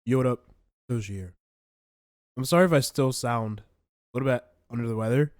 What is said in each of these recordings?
Yo, what up? Doji here. I'm sorry if I still sound a little bit under the weather,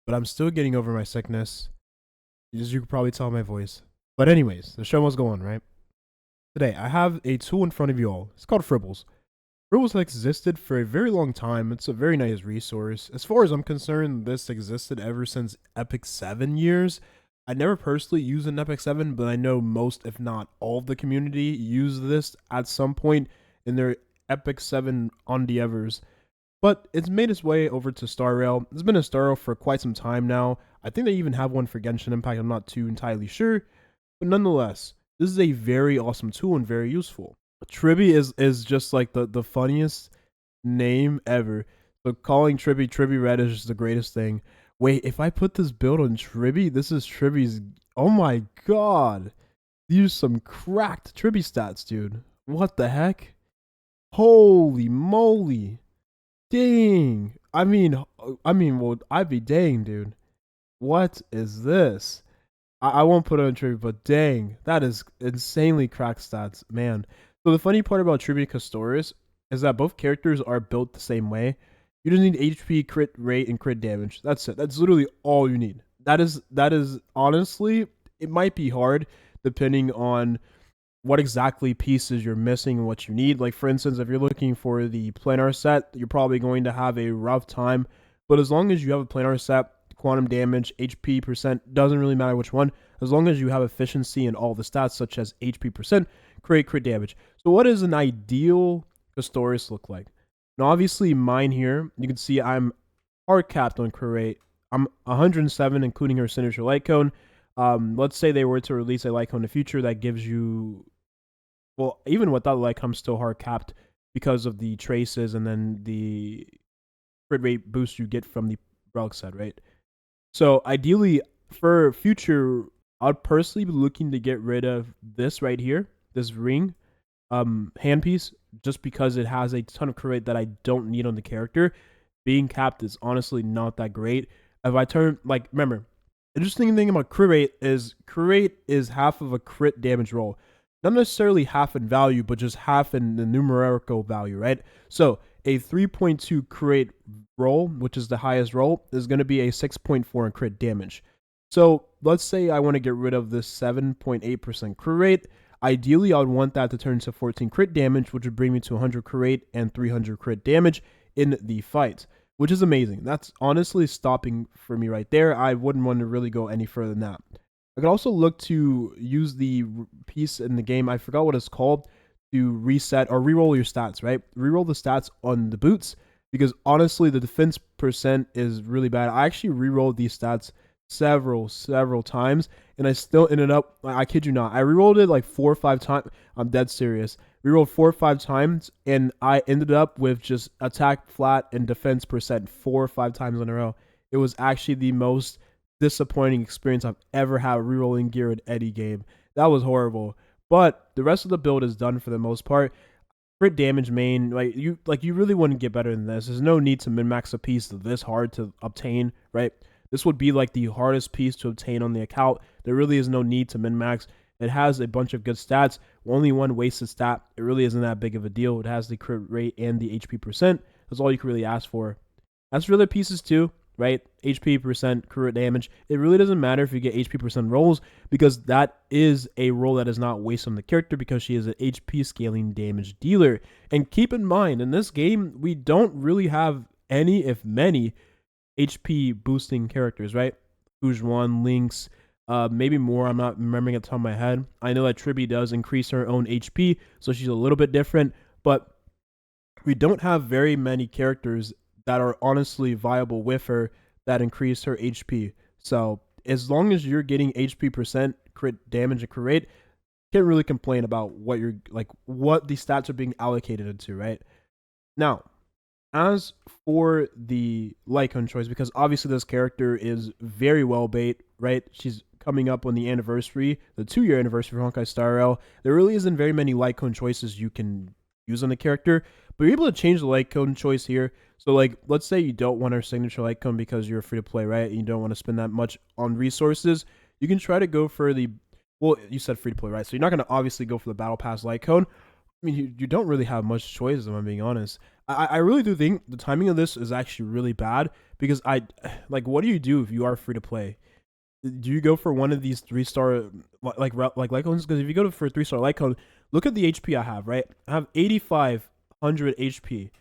but I'm still getting over my sickness. As you can probably tell my voice. But anyways, the show must go on, right? Today, I have a tool in front of you all. It's called Fribbles. Fribbles has existed for a very long time. It's a very nice resource. As far as I'm concerned, this existed ever since Epic 7 years. I never personally used an Epic 7, but I know most, if not all, of the community use this at some point in their Epic 7 endeavors. But it's made its way over to Star Rail. It's been a Star Rail for quite some time now. I think they even have one for Genshin Impact. I'm not too entirely sure. But nonetheless, this is a very awesome tool and very useful. Tribby is just like the funniest name ever. So calling Tribby Red is just the greatest thing. Wait, if I put this build on Tribby, this is Tribby's. Oh my god. These are some cracked Tribby stats, dude. What the heck? Holy moly. Dang. Well, I'd be dang, dude. What is this? I won't put it on Tribute, but dang, that is insanely cracked stats, man. So the funny part about Tribute Castorice is that both characters are built the same way. You just need HP, crit rate, and crit damage. That's it. That's literally all you need. That is honestly, it might be hard depending on what exactly pieces you're missing and what you need. Like, for instance, if you're looking for the planar set, you're probably going to have a rough time. But as long as you have a planar set, quantum damage, HP percent, doesn't really matter which one, as long as you have efficiency in all the stats, such as HP percent, crit damage. So what does an ideal Castorice look like? Now, obviously, mine here, you can see I'm hard capped on crit rate. I'm 107, including her signature light cone. Let's say they were to release a light cone in the future that gives you, well, even without light cone, I'm still hard capped because of the traces and then the crit rate boost you get from the relic set, right? So ideally, for future, I'd personally be looking to get rid of this right here, this ring handpiece, just because it has a ton of crit rate that I don't need on the character. Being capped is honestly not that great. If I turn, like, remember, interesting thing about crit rate is half of a crit damage roll. Not necessarily half in value, but just half in the numerical value, right? So a 3.2 crit roll, which is the highest roll, is going to be a 6.4 in crit damage. So let's say I want to get rid of this 7.8% crit rate. Ideally, I would want that to turn to 14 crit damage, which would bring me to 100 crit rate and 300 crit damage in the fight, which is amazing. That's honestly stopping for me right there. I wouldn't want to really go any further than that. I could also look to use the piece in the game, I forgot what it's called, to reset or reroll your stats, right? Reroll the stats on the boots, because honestly, the defense percent is really bad. I actually rerolled these stats several times, and I still ended up, I kid you not, I rerolled it like 4 or 5 times. I'm dead serious. Rerolled 4 or 5 times, and I ended up with just attack flat and defense percent 4 or 5 times in a row. It was actually the most disappointing experience I've ever had rerolling gear in any game. That was horrible. But the rest of the build is done for the most part. Crit damage main, you really wouldn't get better than this. There's no need to min-max a piece this hard to obtain, right? This would be like the hardest piece to obtain on the account. There really is no need to min-max. It has a bunch of good stats. Only one wasted stat. It really isn't that big of a deal. It has the crit rate and the HP percent. That's all you can really ask for. As for other pieces too, right? HP percent, crit damage. It really doesn't matter if you get HP percent rolls, because that is a roll that is not wasted on the character, because she is an HP scaling damage dealer. And keep in mind, in this game, we don't really have any, if many, HP boosting characters, right? One, Lynx, maybe more. I'm not remembering at the top of my head. I know that Tribby does increase her own HP, so she's a little bit different, but we don't have very many characters that are honestly viable with her that increase her HP. So as long as you're getting HP percent, crit damage, and crit rate, can't really complain about what you're like, what the stats are being allocated into, right? Now, as for the Lycon choice, because obviously this character is very well bait, right? She's coming up on the anniversary, the 2-year anniversary for Honkai Star Rail. There really isn't very many Lycon choices you can use on the character, but you're able to change the light cone choice here. So, like, let's say you don't want our signature light cone because you're free to play, right? And you don't want to spend that much on resources. You can try to go for the, well, you said free to play, right? So you're not going to obviously go for the battle pass light cone. I mean, you don't really have much choice, if I'm being honest. I really do think the timing of this is actually really bad because like, what do you do if you are free to play? Do you go for one of these 3-star like Lycones? Because if you go for a 3-star Lycone, look at the HP I have, right? I have 8,500 HP.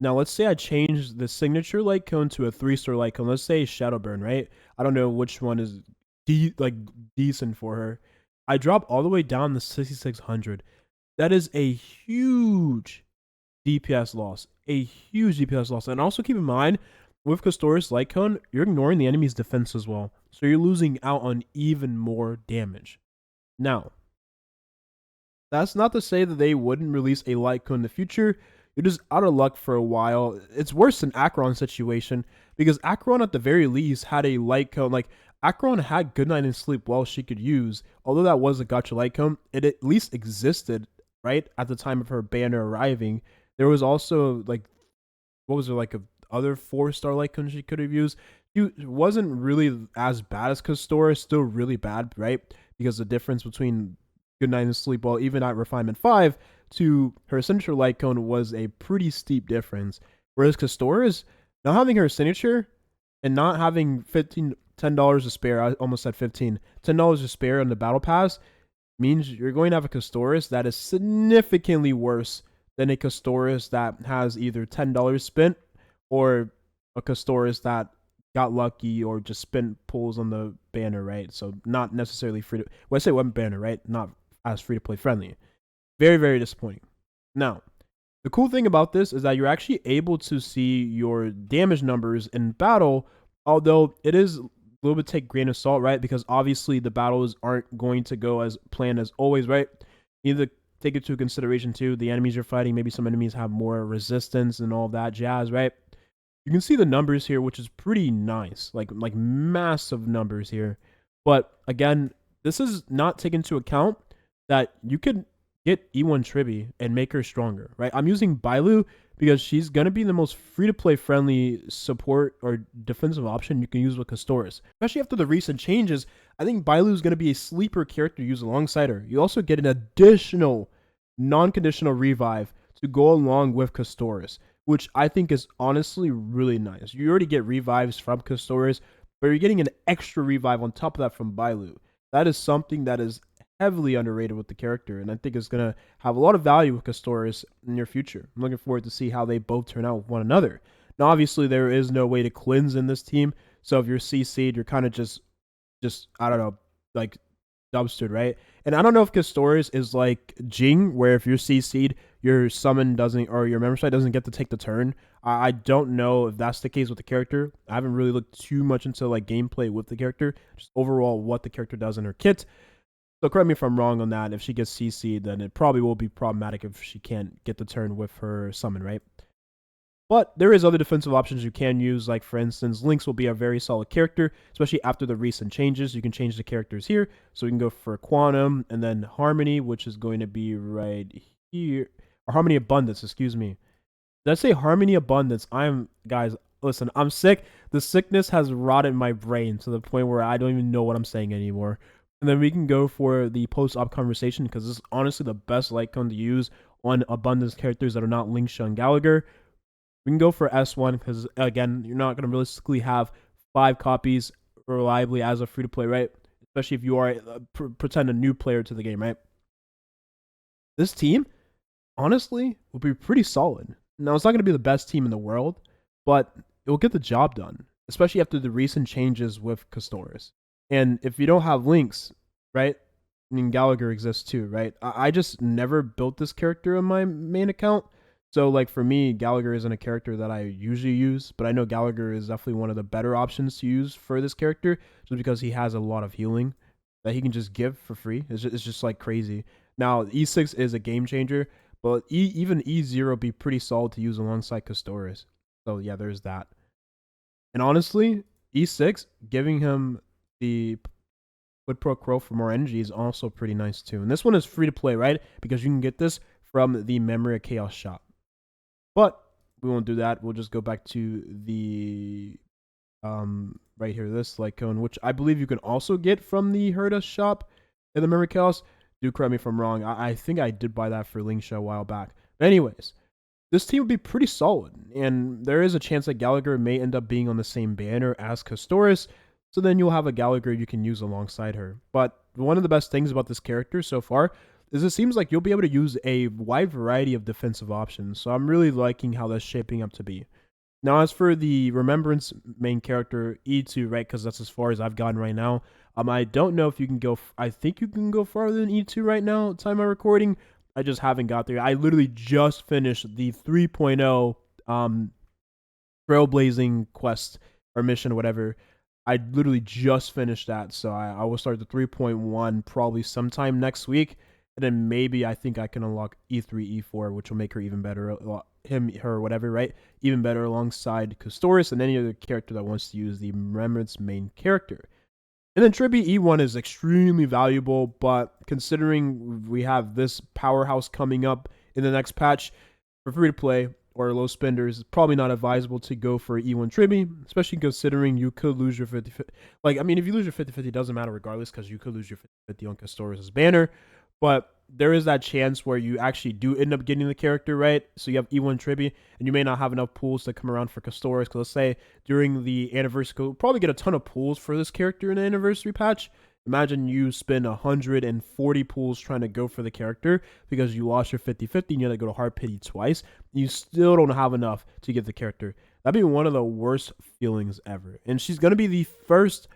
Now let's say I change the signature Lycone to a 3-star Lycone. Let's say Shadowburn, right? I don't know which one is like decent for her. I drop all the way down to 6,600. That is a huge DPS loss. A huge DPS loss. And also keep in mind, with Castorice Lycone, you're ignoring the enemy's defense as well. So you're losing out on even more damage. Now, that's not to say that they wouldn't release a Lycone in the future. You're just out of luck for a while. It's worse than Acheron's situation because Acheron, at the very least, had a Lycone. Like, Acheron had Good Night and Sleep Well she could use. Although that was a gotcha Lycone, it at least existed, right? At the time of her banner arriving. There was also, like, what was there, like, a other 4-star Lycone she could have used? She wasn't really as bad as Castorice, still really bad, right? Because the difference between Good Night and Sleep Well, even at Refinement 5, to her signature Lycone was a pretty steep difference. Whereas Castorice, not having her signature and not having $10 to spare, I almost said 15, $10 to spare on the battle pass means you're going to have a Castorice that is significantly worse than a Castorice that has either $10 spent or a Castorice that got lucky or just spent pulls on the banner, right? So not necessarily free to, well, I say one banner, right? Not as free to play friendly. Very, very disappointing. Now, the cool thing about this is that you're actually able to see your damage numbers in battle, although it is a little bit take grain of salt, right? Because obviously the battles aren't going to go as planned as always, right? Either take it into consideration too, the enemies you're fighting, maybe some enemies have more resistance and all that jazz, right? You can see the numbers here, which is pretty nice, like massive numbers here. But again, this is not taken into account that you could get E1 Tribby and make her stronger, right? I'm using Bailu because she's going to be the most free-to-play friendly support or defensive option you can use with Castorice. Especially after the recent changes, I think Bailu is going to be a sleeper character to use alongside her. You also get an additional non-conditional revive to go along with Castorice, which I think is honestly really nice. You already get revives from Castorice, but you're getting an extra revive on top of that from Bailu. That is something that is heavily underrated with the character, and I think it's going to have a lot of value with Castorice in the near future. I'm looking forward to see how they both turn out with one another. Now, obviously, there is no way to cleanse in this team, so if you're CC'd, you're kind of just I don't know, like dumpstered, right? And I don't know if Castorice is like Jing, where if you're CC'd, your summon doesn't, or your member site doesn't get to take the turn. I don't know if that's the case with the character. I haven't really looked too much into like gameplay with the character, just overall what the character does in her kit. So correct me if I'm wrong on that. If she gets CC'd, then it probably will be problematic if she can't get the turn with her summon, right? But there is other defensive options you can use, like for instance, Lynx will be a very solid character, especially after the recent changes. You can change the characters here. So we can go for Quantum and then Harmony, which is going to be right here. Or Harmony Abundance, excuse me. Did I say Harmony Abundance? Guys, listen, I'm sick. The sickness has rotted my brain to the point where I don't even know what I'm saying anymore. And then we can go for the post-op conversation because this is honestly the best Lycone to use on Abundance characters that are not Lingsha and Gallagher. We can go for S1 because, again, you're not going to realistically have 5 copies reliably as a free-to-play, right? Especially if you are, pretend, a new player to the game, right? This team, honestly, will be pretty solid. Now, it's not going to be the best team in the world, but it will get the job done, especially after the recent changes with Castorice. And if you don't have Lynx, right? I mean, Gallagher exists too, right? I just never built this character on my main account. So, like, for me, Gallagher isn't a character that I usually use, but I know Gallagher is definitely one of the better options to use for this character, just because he has a lot of healing that he can just give for free. It's just like crazy. Now, E6 is a game changer, but even E0 would be pretty solid to use alongside Castorice. So, yeah, there's that. And honestly, E6, giving him the Wood Pro Crow for more energy is also pretty nice too. And this one is free to play, right? Because you can get this from the Memory of Chaos shop. But we won't do that. We'll just go back to the right here, this Lycone, which I believe you can also get from the Herda shop in the Memory Chaos. Do correct me if I'm wrong. I think I did buy that for Lingsha a while back. But anyways, this team would be pretty solid, and there is a chance that Gallagher may end up being on the same banner as Castorice, so then you'll have a Gallagher you can use alongside her. But one of the best things about this character so far is it seems like you'll be able to use a wide variety of defensive options, so I'm really liking how that's shaping up to be. Now, as for the Remembrance main character, E2, right, because that's as far as I've gotten right now, I don't know if you can go, I think you can go farther than E2 right now, time of recording. I just haven't got there. I literally just finished the 3.0 Trailblazing quest or mission or whatever. I literally just finished that, so I will start the 3.1 probably sometime next week, and then maybe I think I can unlock E3, E4, which will make her even better, him, her, whatever, right? Even better alongside Castorice and any other character that wants to use the Remembrance main character. And then Tribby E1 is extremely valuable, but considering we have this powerhouse coming up in the next patch for free to play or low spenders, it's probably not advisable to go for E1 Tribby, especially considering you could lose your 50-50. Like, I mean, if you lose your 50-50, it doesn't matter regardless because you could lose your 50-50 on Castorice's banner, but there is that chance where you actually do end up getting the character, right? So you have E1 Tribby, and you may not have enough pools to come around for Castorice. Because let's say during the anniversary, you'll probably get a ton of pools for this character in the anniversary patch. Imagine you spend 140 pools trying to go for the character because you lost your 50-50 and you had to go to hard pity twice. You still don't have enough to get the character. That'd be one of the worst feelings ever. And she's going to be the first.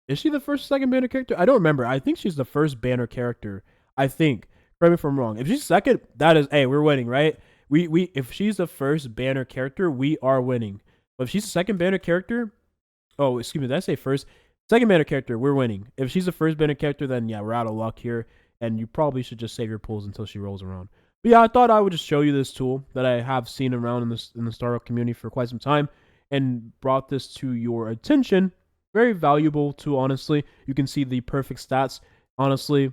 Is she the first second banner character? I don't remember. I think she's the first banner character. I think. Correct me if I'm wrong. If she's second, that is, hey, we're winning, right? We if she's the first banner character, we are winning. But if she's the second banner character, oh, excuse me, did I say first? Second banner character, we're winning. If she's the first banner character, then yeah, we're out of luck here, and you probably should just save your pulls until she rolls around. But yeah, I thought I would just show you this tool that I have seen around in the startup community for quite some time, and brought this to your attention. Very valuable tool, honestly. You can see the perfect stats. Honestly,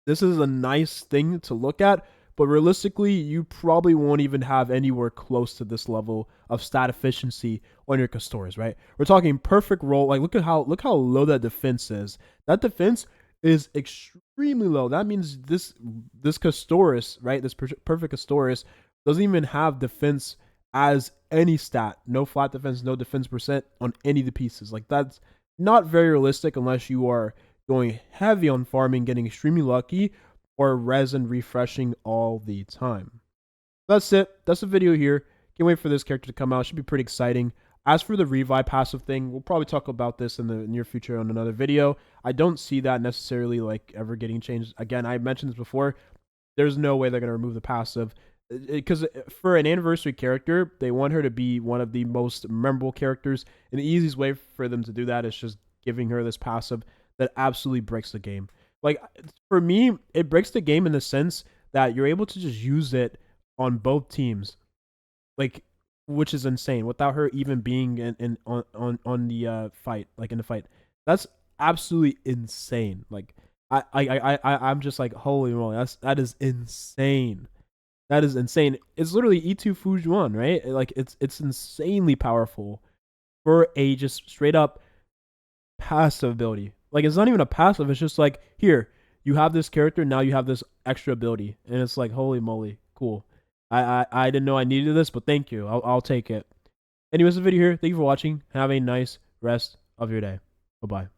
this is a nice thing to look at, but realistically, you probably won't even have anywhere close to this level of stat efficiency on your Castorice, right? We're talking perfect roll. Like, look how low that defense is. That defense is extremely low. That means this Castorice, right? This perfect Castorice doesn't even have defense as any stat. No flat defense, no defense percent on any of the pieces. Like, that's not very realistic unless you are going heavy on farming, getting extremely lucky, or resin refreshing all the time. That's it. That's the video here. Can't wait for this character to come out. Should be pretty exciting. As for the revive passive thing, we'll probably talk about this in the near future on another video. I don't see that necessarily like ever getting changed. Again, I mentioned this before. There's no way they're going to remove the passive. Because for an anniversary character, they want her to be one of the most memorable characters. And the easiest way for them to do that is just giving her this passive that absolutely breaks the game. Like, for me, it breaks the game in the sense that you're able to just use it on both teams, like, which is insane without her even being on the fight, like in the fight. That's absolutely insane. Like, I'm just like, holy moly, that is insane. That is insane. It's literally E2 Fujuan, right? Like, it's insanely powerful for a just straight up passive ability. Like, it's not even a passive. It's just like, here, you have this character. Now you have this extra ability. And it's like, holy moly, cool. I didn't know I needed this, but thank you. I'll take it. Anyways, the video here. Thank you for watching. Have a nice rest of your day. Bye-bye.